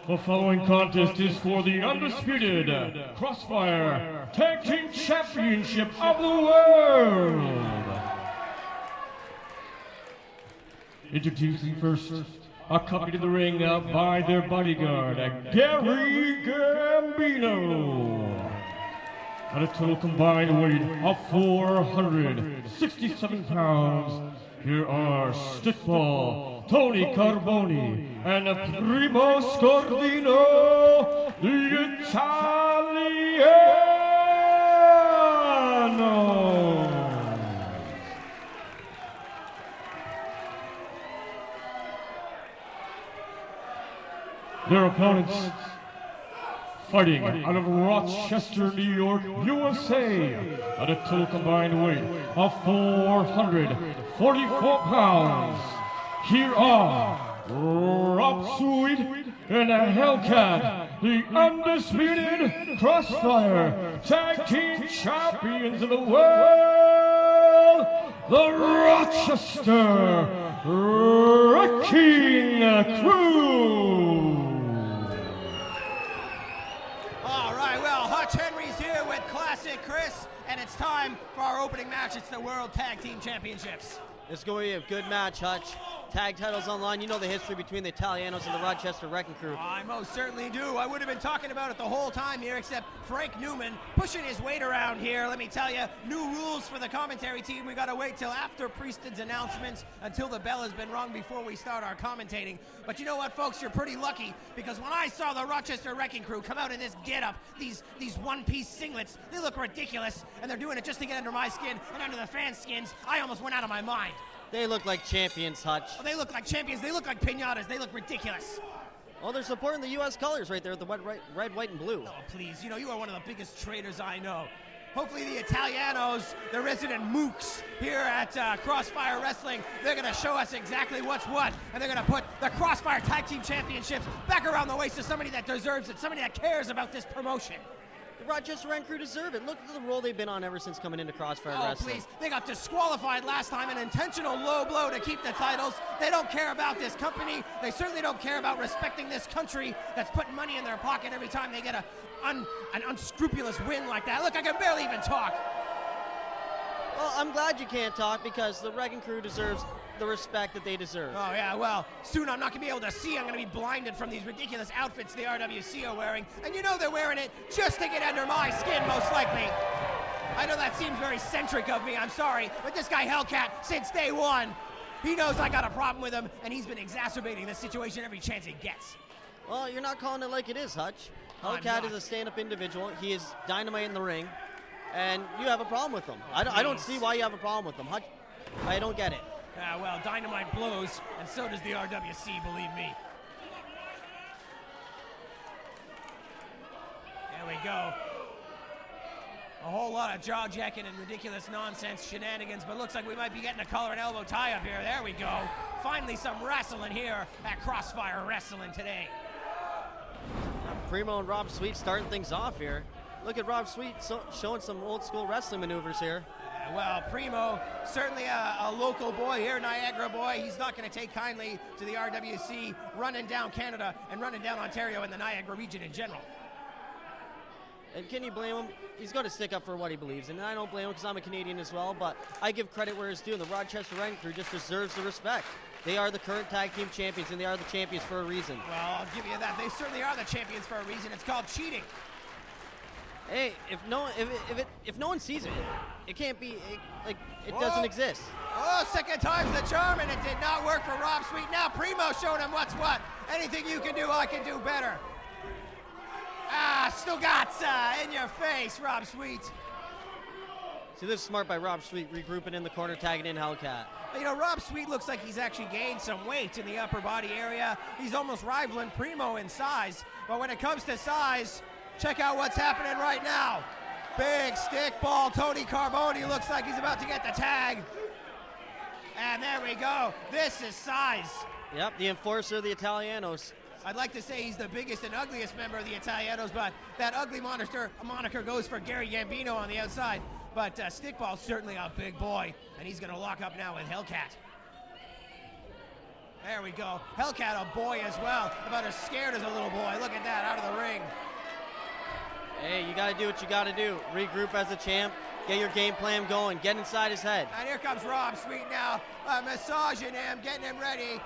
The following contest is for the undisputed Crossfire Tag Team Championship of the World. Introducing first, accompanied to the ring by their bodyguard, Gary Gambino. At a total combined weight of 467 pounds, here are Stickball, Tony Carboni, and Primo Scordino, the Italianos. Their opponents, fighting out of Rochester, New York, USA, at a total combined weight of 444 pounds. Here are Rob Sweet and Hellcat, the undisputed Crossfire Tag Team Champions of the World, the Rochester Wrecking Crew. Henry's here with Classic Chris, and it's time for our opening match. It's the World Tag Team Championships. It's going to be a good match, Hutch. Tag titles online. You know the history between the Italianos and the Rochester Wrecking Crew. I most certainly do. I would have been talking about it the whole time here, except Frank Newman pushing his weight around here. Let me tell you, new rules for the commentary team. We got to wait till after Priested's announcements, until the bell has been rung before we start our commentating. But you know what, folks? You're pretty lucky, because when I saw the Rochester Wrecking Crew come out in this getup, these one-piece singlets, they look ridiculous, and they're doing it just to get under my skin and under the fans' skins. I almost went out of my mind. They look like champions, Hutch. Oh, they look like champions. They look like piñatas. They look ridiculous. Oh, they're supporting the U.S. colors right there, the red, white, and blue. Oh, please. You know, you are one of the biggest traitors I know. Hopefully the Italianos, the resident mooks here at Crossfire Wrestling, they're going to show us exactly what's what, and they're going to put the Crossfire Tag Team Championships back around the waist of somebody that deserves it, somebody that cares about this promotion. The Rochester Wrecking Crew deserve it. Look at the role they've been on ever since coming into Crossfire Wrestling. Oh, please. They got disqualified last time, an intentional low blow to keep the titles. They don't care about this company. They certainly don't care about respecting this country that's putting money in their pocket every time they get an unscrupulous win like that. Look, I can barely even talk. Well, I'm glad you can't talk, because the Wrecking Crew deserves the respect that they deserve. Oh, yeah, well, soon I'm not going to be able to see. I'm going to be blinded from these ridiculous outfits the RWC are wearing. And you know they're wearing it just to get under my skin, most likely. I know that seems very centric of me, I'm sorry, but this guy Hellcat, since day one, he knows I got a problem with him, and he's been exacerbating this situation every chance he gets. Well, you're not calling it like it is, Hutch. Hellcat is a stand-up individual. He is dynamite in the ring, and you have a problem with him. I don't see why you have a problem with him, Hutch. I don't get it. Well, dynamite blows, and so does the RWC, believe me. There we go. A whole lot of jaw-jacking and ridiculous nonsense shenanigans, but looks like we might be getting a collar and elbow tie-up here. There we go. Finally some wrestling here at Crossfire Wrestling today. Primo and Rob Sweet starting things off here. Look at Rob Sweet showing some old-school wrestling maneuvers here. Well, Primo, certainly a local boy here, Niagara boy. He's not going to take kindly to the RWC running down Canada and running down Ontario and the Niagara region in general. And can you blame him? He's going to stick up for what he believes, and I don't blame him because I'm a Canadian as well, but I give credit where it's due, and the Rochester Wrecking Crew just deserves the respect. They are the current tag team champions, and they are the champions for a reason. Well, I'll give you that. They certainly are the champions for a reason. It's called cheating. Hey, if no one sees it, it can't be it doesn't exist. Oh, second time's the charm, and it did not work for Rob Sweet. Now Primo showing him what's what. Anything you can do, I can do better. Stugazza in your face, Rob Sweet. See, this is smart by Rob Sweet, regrouping in the corner, tagging in Hellcat. You know, Rob Sweet looks like he's actually gained some weight in the upper body area. He's almost rivaling Primo in size, but when it comes to size, check out what's happening right now. Big stick ball. Tony Carboni looks like he's about to get the tag. And there we go. This is size. Yep, the enforcer of the Italianos. I'd like to say he's the biggest and ugliest member of the Italianos, but that ugly moniker goes for Gary Gambino on the outside. But Stickball's certainly a big boy, and he's going to lock up now with Hellcat. There we go. Hellcat, a boy as well. About as scared as a little boy. Look at that, out of the ring. Hey, you got to do what you got to do. Regroup as a champ. Get your game plan going. Get inside his head. And here comes Rob Sweet now, massaging him, getting him ready.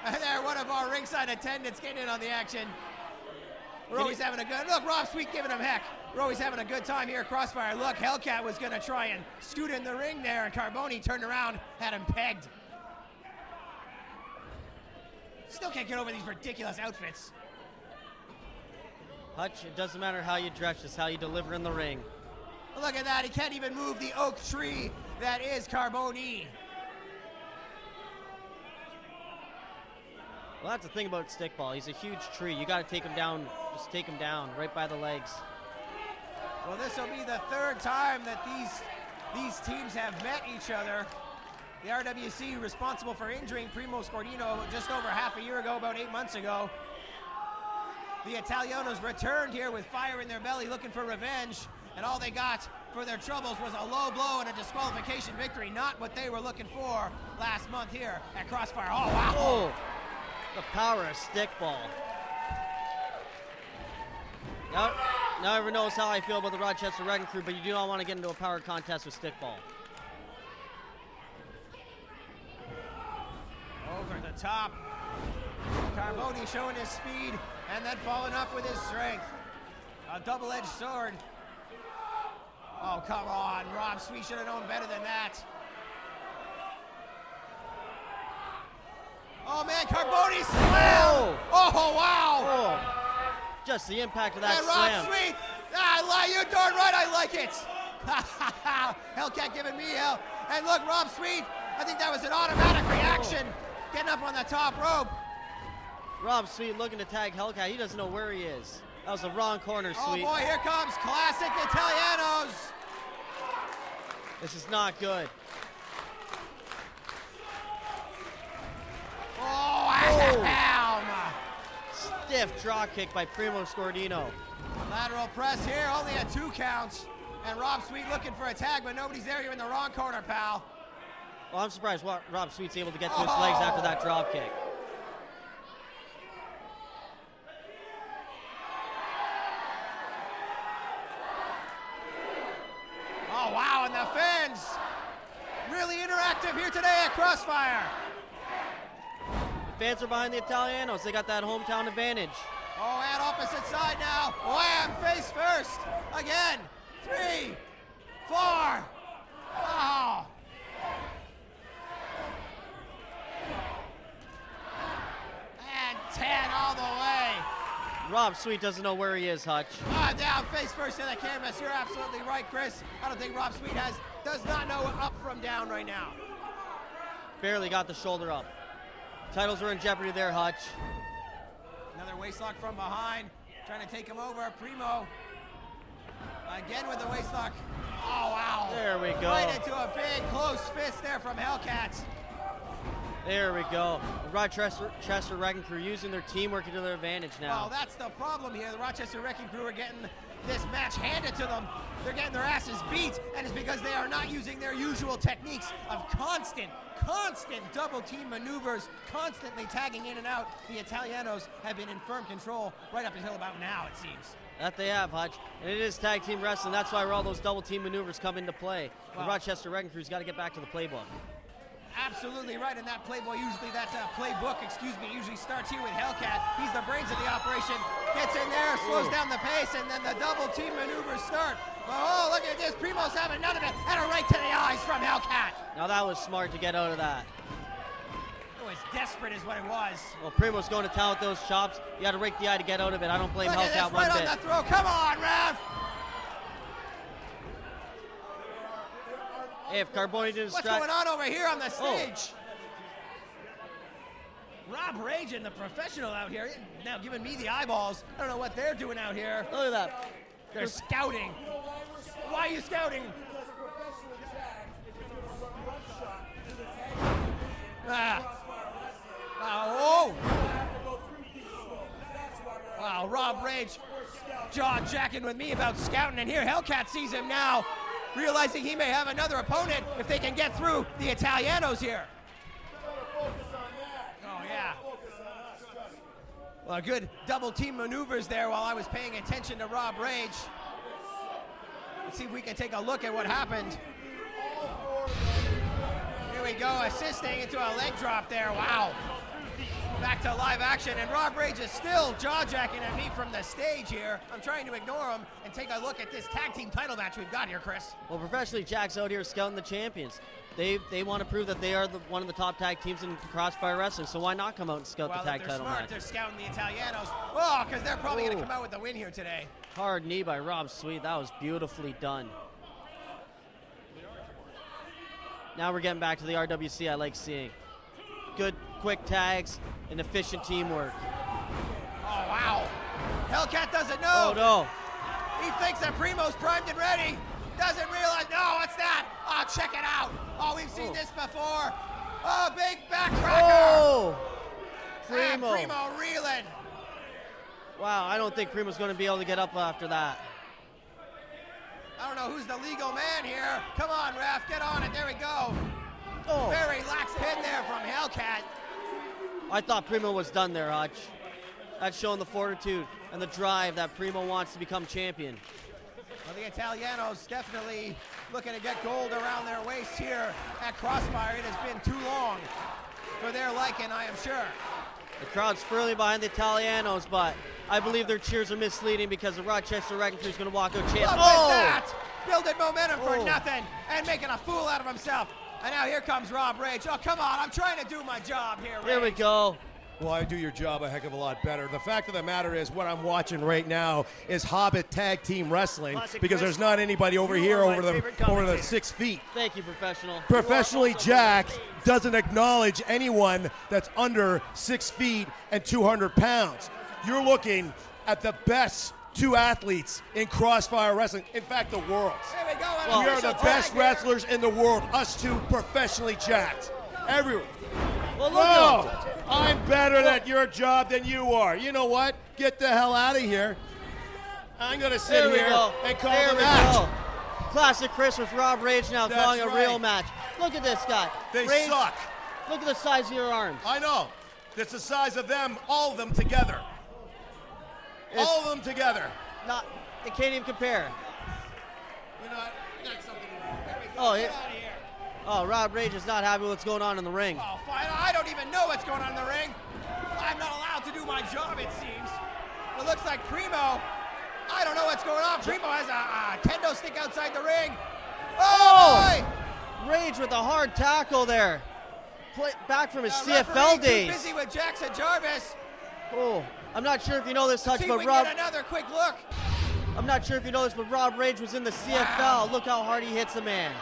And there, one of our ringside attendants getting in on the action. We're always having a good, look, Rob Sweet giving him heck. We're always having a good time here at Crossfire. Look, Hellcat was going to try and scoot in the ring there, and Carboni turned around, had him pegged. Still can't get over these ridiculous outfits. Hutch, it doesn't matter how you dress, just how you deliver in the ring. Look at that, he can't even move the oak tree that is Carboni. Well, that's the thing about Stickball. He's a huge tree. You got to take him down, just take him down right by the legs. Well, this will be the third time that these teams have met each other. The RWC responsible for injuring Primo Scordino just over half a year ago, about 8 months ago. The Italianos returned here with fire in their belly looking for revenge, and all they got for their troubles was a low blow and a disqualification victory, not what they were looking for last month here at Crossfire. Oh, wow. Oh, the power of Stickball. Now everyone knows how I feel about the Rochester Wrecking Crew, but you do not want to get into a power contest with Stickball. Over the top. Carboni showing his speed and then following up with his strength. A double-edged sword. Oh, come on. Rob Sweet should have known better than that. Oh, man, Carboni slam! Oh, wow! Oh, just the impact of that and slam. Rob Sweet, you darn right I like it. Hellcat giving me hell. And look, Rob Sweet, I think that was an automatic reaction. Getting up on the top rope. Rob Sweet looking to tag Hellcat. He doesn't know where he is. That was the wrong corner, Sweet. Oh boy, here comes classic Italianos. This is not good. Oh, bam! Stiff draw kick by Primo Scordino. Lateral press here, only a 2 count. And Rob Sweet looking for a tag, but nobody's there. You're in the wrong corner, pal. Well, I'm surprised Rob Sweet's able to get to his legs after that drop kick. Oh, wow, and the fans really interactive here today at Crossfire. The fans are behind the Italianos. They got that hometown advantage. Oh, and opposite side now. Wham, face first. Again. 3, 4. Oh. And 10 all the way. Rob Sweet doesn't know where he is, Hutch. Down face first to the canvas. You're absolutely right, Chris. I don't think Rob Sweet does not know up from down right now. Barely got the shoulder up. Titles are in jeopardy there, Hutch. Another waistlock from behind. Trying to take him over. Primo. Again with the waistlock. Oh, wow. There we go. Right into a big close fist there from Hellcat. There we go. The Rochester Wrecking Crew using their teamwork to their advantage now. Well, that's the problem here. The Rochester Wrecking Crew are getting this match handed to them. They're getting their asses beat, and it's because they are not using their usual techniques of constant double team maneuvers, constantly tagging in and out. The Italianos have been in firm control right up until about now, it seems. That they have, Hutch. And it is tag team wrestling. That's why all those double team maneuvers come into play. The Rochester Wrecking Crew's got to get back to the playbook. Absolutely right, and that playbook usually starts here with Hellcat. He's the brains of the operation. Gets in there, slows down the pace, and then the double team maneuvers start. Oh, look at this. Primo's having none of it, and a right to the eyes from Hellcat. Now that was smart to get out of that. It was desperate is what it was. Well, Primo's going to town with those chops. You got to rake the eye to get out of it. I don't blame Hellcat one bit. Right on the throw. Come on, ref. Hey, if Carboni didn't What's going on over here on the stage? Oh. Rob Ragin, the professional out here, now giving me the eyeballs. I don't know what they're doing out here. Look at that. They're scouting. Why are you scouting? Wow, Rob Rage jaw-jacking with me about scouting, and here Hellcat sees him now, realizing he may have another opponent if they can get through the Italianos here. Oh, yeah. Well, good double team maneuvers there while I was paying attention to Rob Rage. Let's see if we can take a look at what happened. Here we go, assisting into a leg drop there. Wow. Back to live action, and Rob Rage is still jaw-jacking at me from the stage here. I'm trying to ignore him and take a look at this tag team title match we've got here, Chris. Well, professionally, Jack's out here scouting the champions. They want to prove that they are one of the top tag teams in Crossfire Wrestling, so why not come out and scout the tag title match? They're scouting the Italianos. Oh, because they're probably going to come out with the win here today. Hard knee by Rob Sweet. That was beautifully done. Now we're getting back to the RWC I like seeing. Good, quick tags and efficient teamwork. Oh, wow. Hellcat doesn't know. Oh, no. He thinks that Primo's primed and ready. Doesn't realize, no, what's that? Oh, check it out. Oh, we've seen this before. Oh, big backcracker. Oh, Primo. And Primo reeling. Wow, I don't think Primo's going to be able to get up after that. I don't know who's the legal man here. Come on, ref, get on it. There we go. Oh. Very lax pin there from Hellcat. I thought Primo was done there, Hutch. That's showing the fortitude and the drive that Primo wants to become champion. Well, the Italianos definitely looking to get gold around their waist here at Crossfire. It has been too long for their liking, I am sure. The crowd's firmly behind the Italianos, but I believe their cheers are misleading because the Rochester Wrecking Crew is going to walk out champion. Look at that! Building momentum for nothing and making a fool out of himself. And now here comes Rob Rage. Oh, come on, I'm trying to do my job here, Rage. Here we go. Well, I do your job a heck of a lot better. The fact of the matter is what I'm watching right now is Hobbit Tag Team Wrestling because there's not anybody over here over the 6 feet. Thank you, professional. Professionally, Jack doesn't acknowledge anyone that's under 6 feet and 200 pounds. You're looking at the best two athletes in Crossfire Wrestling. In fact, the world. Here we go. We are the best wrestlers in the world. Us two professionally jacked. Everyone. Well, look at him. I'm better at your job than you are. You know what? Get the hell out of here. I'm going to sit here and call the match. Classic Chris with Rob Rage now calling a real match. Look at this guy. They Rage, suck. Look at the size of your arms. I know. It's the size of them, all of them together. All of them together. Not, they can't even compare. You know what? I got something to do. Oh, yeah. Oh, Rob Rage is not happy with what's going on in the ring. Oh, fine. I don't even know what's going on in the ring. I'm not allowed to do my job, it seems. It looks like Primo. I don't know what's going on. Primo has a kendo stick outside the ring. Oh, boy! Rage with a hard tackle there. Back from his Too CFL days. busy with Jackson Jarvis. Oh, I'm not sure if you know this, Hutch, See if but we Rob. can get another quick look. I'm not sure if you know this, but Rob Rage was in the CFL. Wow. Look how hard he hits a man.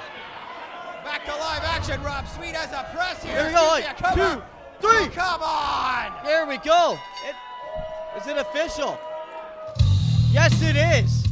Back to live action. Rob Sweet has a press here. Here we go. 1, 2, 3. Oh, come on. There we go. Is it official? Yes, it is.